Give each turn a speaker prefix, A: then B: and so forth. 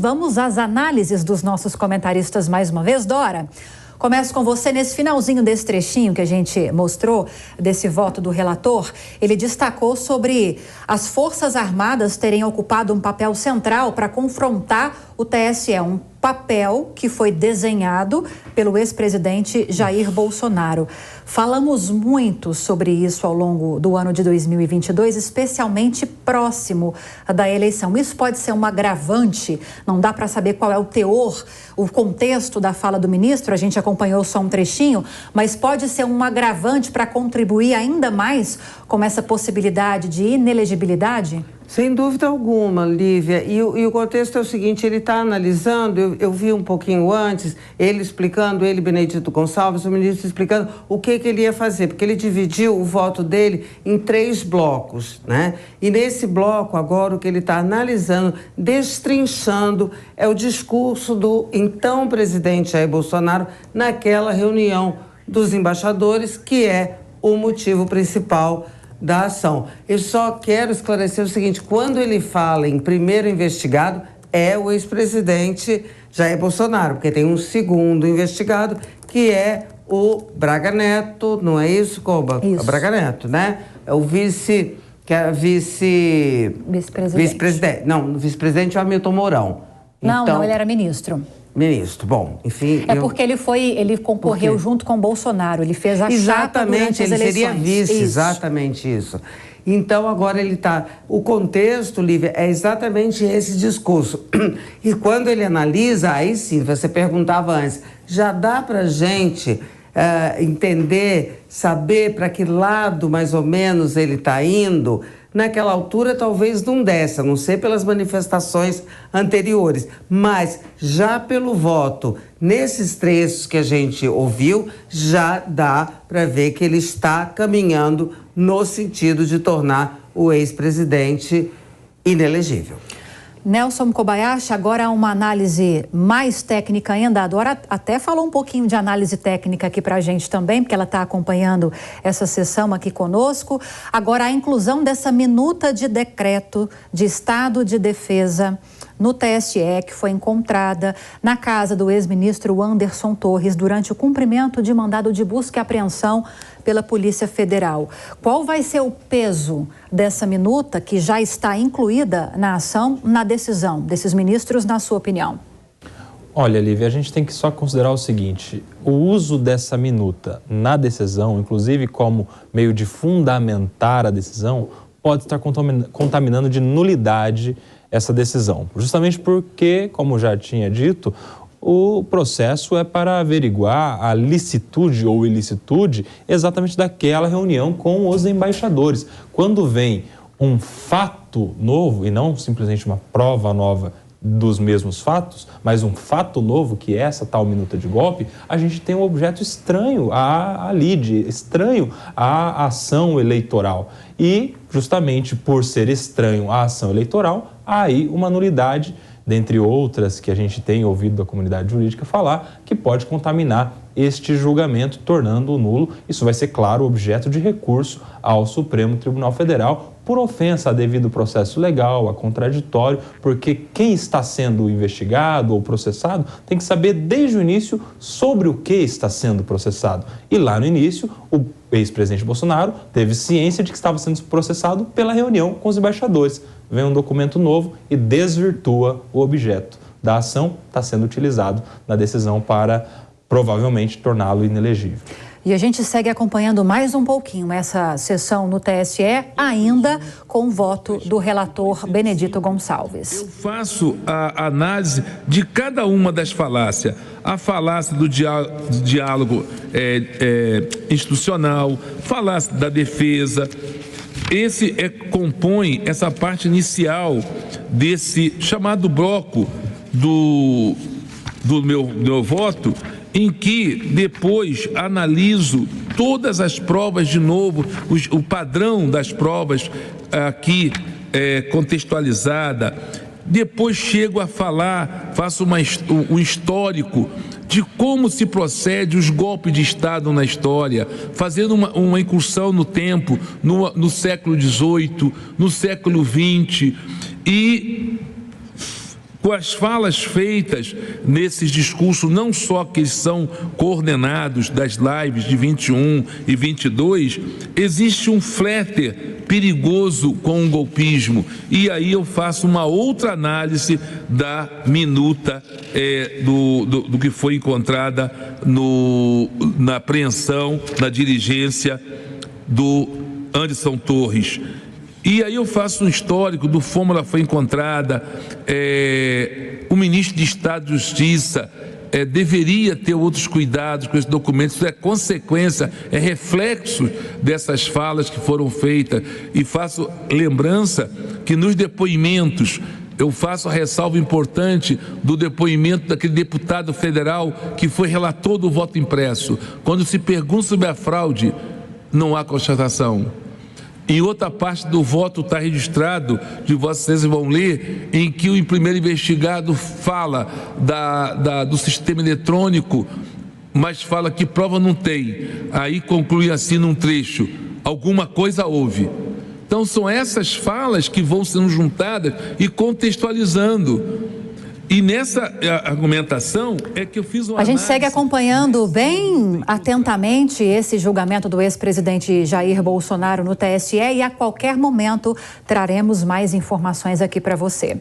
A: vamos às análises dos nossos comentaristas mais uma vez. Dora, começo com você. Nesse finalzinho desse trechinho que a gente mostrou, desse voto do relator, ele destacou sobre as Forças Armadas terem ocupado um papel central para confrontar o TSE, um papel que foi desenhado pelo ex-presidente Jair Bolsonaro. Falamos muito sobre isso ao longo do ano de 2022, especialmente próximo da eleição. Isso pode ser um agravante, não dá para saber qual é o teor, o contexto da fala do ministro, a gente acompanhou só um trechinho, mas pode ser um agravante para contribuir ainda mais com essa possibilidade de inelegibilidade?
B: Sem dúvida alguma, Lívia. E o contexto é o seguinte, ele está analisando, eu vi um pouquinho antes, ele explicando, Benedito Gonçalves, o ministro explicando o que ele ia fazer, porque ele dividiu o voto dele em 3 blocos, né? E nesse bloco, agora, o que ele está analisando, destrinchando, é o discurso do então presidente Jair Bolsonaro naquela reunião dos embaixadores, que é o motivo principal da ação. Eu só quero esclarecer o seguinte, quando ele fala em primeiro investigado, é o ex-presidente Jair Bolsonaro, porque tem um segundo investigado, que é o Braga Neto, não é isso, Coba?
A: Isso.
B: O Braga Neto, né? É o vice-presidente. Não, o vice-presidente é o Hamilton Mourão.
A: Não, ele era ministro.
B: Ministro, bom, enfim...
A: Porque ele concorreu junto com o Bolsonaro, ele fez a chapa durante as eleições.
B: Ele seria vice, isso. Exatamente isso. Então, agora ele está... O contexto, Lívia, é exatamente esse discurso. E quando ele analisa, aí sim, você perguntava antes, já dá para a gente entender, saber para que lado, mais ou menos, ele está indo? Naquela altura, talvez não desse, a não ser pelas manifestações anteriores. Mas, já pelo voto, nesses trechos que a gente ouviu, já dá para ver que ele está caminhando no sentido de tornar o ex-presidente inelegível.
A: Nelson Kobayashi, agora uma análise mais técnica ainda. A Dora até falou um pouquinho de análise técnica aqui para a gente também, porque ela está acompanhando essa sessão aqui conosco. Agora, a inclusão dessa minuta de decreto de estado de defesa no TSE, que foi encontrada na casa do ex-ministro Anderson Torres durante o cumprimento de mandado de busca e apreensão pela Polícia Federal. Qual vai ser o peso dessa minuta que já está incluída na ação, na decisão desses ministros, na sua opinião?
C: Olha, Lívia, a gente tem que só considerar o seguinte, o uso dessa minuta na decisão, inclusive como meio de fundamentar a decisão, pode estar contaminando de nulidade essa decisão. Justamente porque, como já tinha dito, o processo é para averiguar a licitude ou ilicitude exatamente daquela reunião com os embaixadores. Quando vem um fato novo, e não simplesmente uma prova nova dos mesmos fatos, mas um fato novo, que é essa tal minuta de golpe, a gente tem um objeto estranho à lide, estranho à ação eleitoral. E, justamente por ser estranho à ação eleitoral, há aí uma nulidade, dentre outras que a gente tem ouvido da comunidade jurídica falar, que pode contaminar este julgamento, tornando-o nulo. Isso vai ser, claro, objeto de recurso ao Supremo Tribunal Federal por ofensa a devido processo legal, a contraditório, porque quem está sendo investigado ou processado tem que saber desde o início sobre o que está sendo processado. E lá no início, o ex-presidente Bolsonaro teve ciência de que estava sendo processado pela reunião com os embaixadores. Vem um documento novo e desvirtua o objeto da ação, está sendo utilizado na decisão para provavelmente torná-lo inelegível.
A: E a gente segue acompanhando mais um pouquinho essa sessão no TSE, ainda com o voto do relator Benedito Gonçalves.
D: Eu faço a análise de cada uma das falácias. A falácia do diálogo institucional, falácia da defesa. Esse compõe essa parte inicial desse chamado bloco do meu voto, em que depois analiso todas as provas de novo, o padrão das provas aqui contextualizada. Depois chego a falar, faço um histórico de como se procede os golpes de Estado na história, fazendo uma incursão no tempo, no século XVIII, no século XX, e com as falas feitas nesses discursos, não só que eles são coordenados das lives de 21 e 22, existe um flerte perigoso com o golpismo. E aí eu faço uma outra análise da minuta do que foi encontrada na apreensão, na diligência do Anderson Torres. E aí eu faço um histórico do como ela foi encontrada. O ministro de Estado de Justiça deveria ter outros cuidados com esses documentos. Isso é consequência, é reflexo dessas falas que foram feitas. E faço lembrança que nos depoimentos, eu faço a ressalva importante do depoimento daquele deputado federal que foi relator do voto impresso. Quando se pergunta sobre a fraude, não há constatação. Em outra parte do voto está registrado, de Vossa Excelência vão ler, em que o primeiro investigado fala do sistema eletrônico, mas fala que prova não tem. Aí conclui assim num trecho: alguma coisa houve. Então são essas falas que vão sendo juntadas e contextualizando. E nessa argumentação é que eu fiz uma
A: A gente
D: análise...
A: segue acompanhando bem atentamente esse julgamento do ex-presidente Jair Bolsonaro no TSE e a qualquer momento traremos mais informações aqui para você.